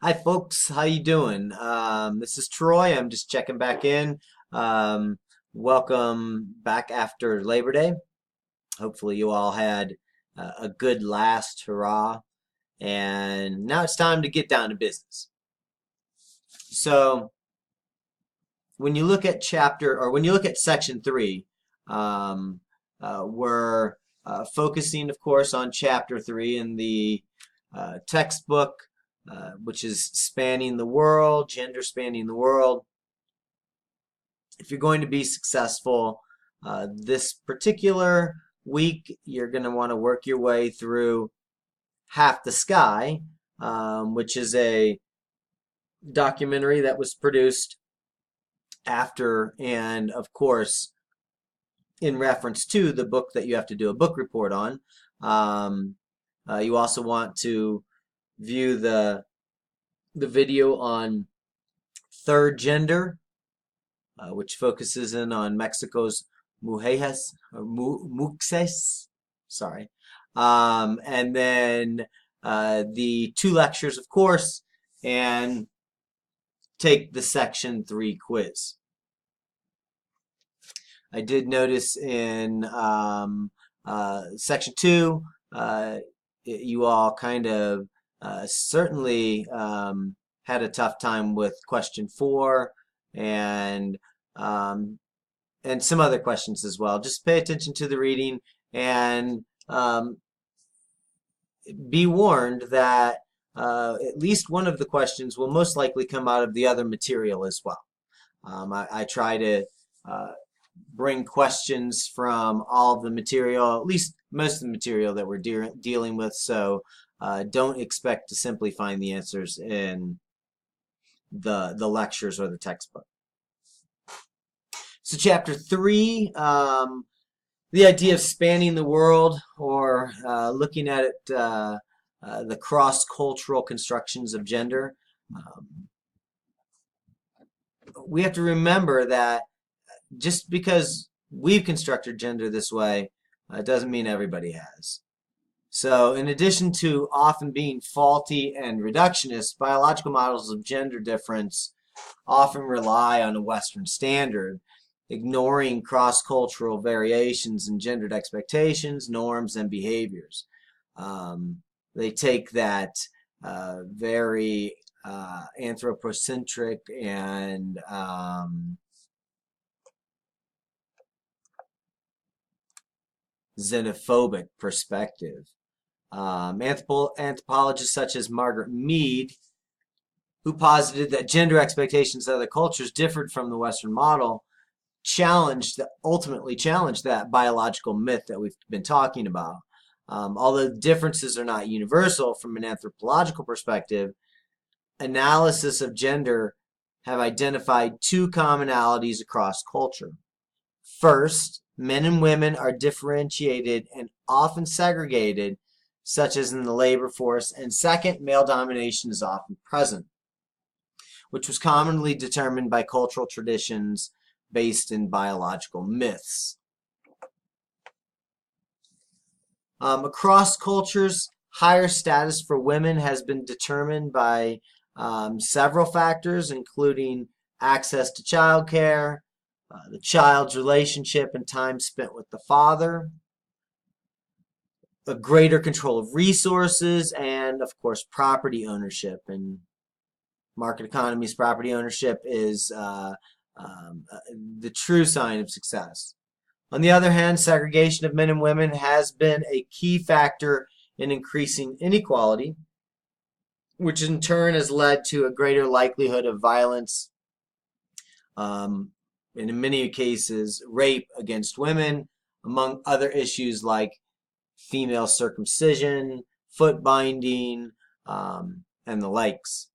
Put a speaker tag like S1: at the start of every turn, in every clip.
S1: Hi folks, how you doing? This is Troy. I'm just checking back in. Um, Welcome back after Labor Day. Hopefully you all had a good last hurrah, and now it's time to get down to business. So when you look at section three, um, we're focusing, of course, on chapter three in the textbook, which is spanning the world, gender spanning the world. If you're going to be successful this particular week, you're going to want to work your way through Half the Sky, which is a documentary that was produced after and, of course, in reference to the book that you have to do a book report on. You also want to view the video on third gender, which focuses in on Mexico's mujeres or muxes. Sorry, and then the two lectures, of course, and take the section three quiz. I did notice in section two, you all kind of certainly had a tough time with question four and um, and some other questions as well. Just pay attention to the reading and be warned that at least one of the questions will most likely come out of the other material as well. I try to bring questions from all of the material, at least most of the material that we're dealing with, so don't expect to simply find the answers in the lectures or the textbook. So chapter three, the idea of spanning the world or looking at it, the cross-cultural constructions of gender. We have to remember that just because we've constructed gender this way, doesn't mean everybody has. So in addition to often being faulty and reductionist, biological models of gender difference often rely on a Western standard, ignoring cross-cultural variations in gendered expectations, norms, and behaviors. They take that very anthropocentric and xenophobic perspective. Anthropologists such as Margaret Mead, who posited that gender expectations of other cultures differed from the Western model, ultimately challenged that biological myth that we've been talking about. Although differences are not universal from an anthropological perspective, analysis of gender have identified two commonalities across culture. First, men and women are differentiated and often segregated, such as in the labor force, and second, male domination is often present, which was commonly determined by cultural traditions based in biological myths. Across cultures, higher status for women has been determined by several factors, including access to childcare, the child's relationship and time spent with the father, a greater control of resources, and of course property ownership. And market economies, property ownership is the true sign of success. On the other hand, segregation of men and women has been a key factor in increasing inequality, which in turn has led to a greater likelihood of violence, and in many cases, rape against women, among other issues like female circumcision, foot binding, and the likes.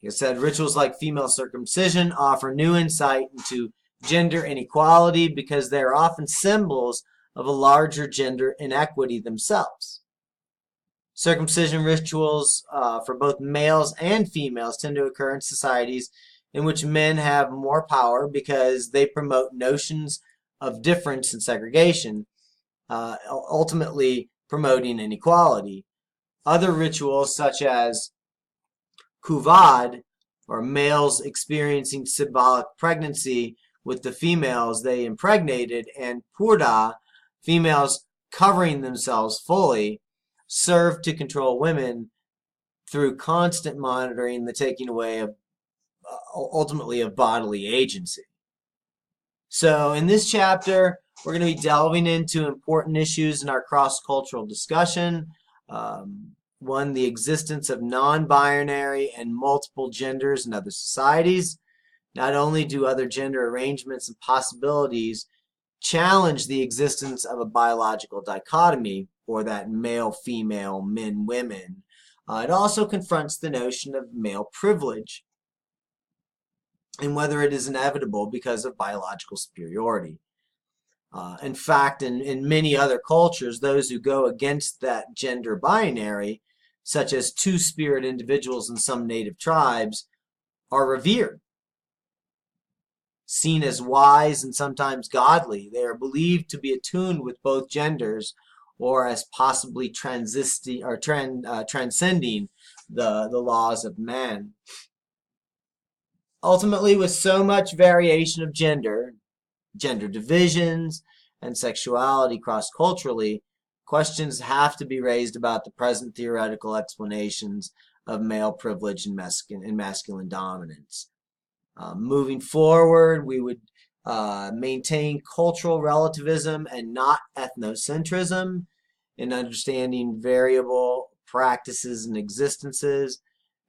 S1: Like I said, rituals like female circumcision offer new insight into gender inequality because they are often symbols of a larger gender inequity themselves. Circumcision rituals for both males and females tend to occur in societies in which men have more power because they promote notions of difference and segregation, ultimately promoting inequality. Other rituals, such as Kuvad, or males experiencing symbolic pregnancy with the females they impregnated, and Purda, females covering themselves fully, served to control women through constant monitoring, the taking away of ultimately of bodily agency. So in this chapter, we're going to be delving into important issues in our cross-cultural discussion. One, the existence of non-binary and multiple genders in other societies. Not only do other gender arrangements and possibilities challenge the existence of a biological dichotomy, or that male-female, men-women, it also confronts the notion of male privilege and whether it is inevitable because of biological superiority. In fact, in many other cultures, those who go against that gender binary, such as two-spirit individuals in some native tribes, are revered, seen as wise and sometimes godly. They are believed to be attuned with both genders, or as possibly transcending the laws of man. Ultimately, with so much variation of gender divisions, and sexuality cross-culturally, questions have to be raised about the present theoretical explanations of male privilege and masculine dominance. Moving forward, we would maintain cultural relativism and not ethnocentrism in understanding variable practices and existences,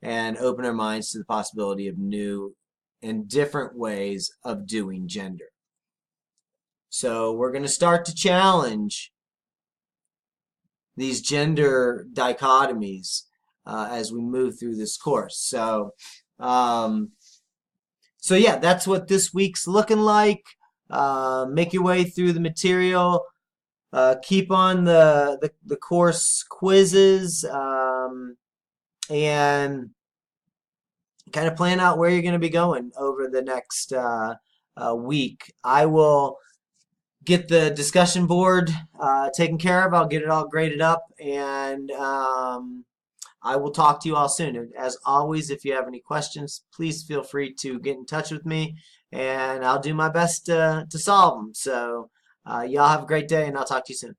S1: and open our minds to the possibility of new and different ways of doing gender. So we're going to start to challenge these gender dichotomies as we move through this course. So yeah, that's what this week's looking like. Make your way through the material. Keep on the course quizzes, and kind of plan out where you're going to be going over the next week. I will get the discussion board taken care of. I'll get it all graded up, and I will talk to you all soon. And as always, if you have any questions, please feel free to get in touch with me, and I'll do my best to solve them. So y'all have a great day, and I'll talk to you soon.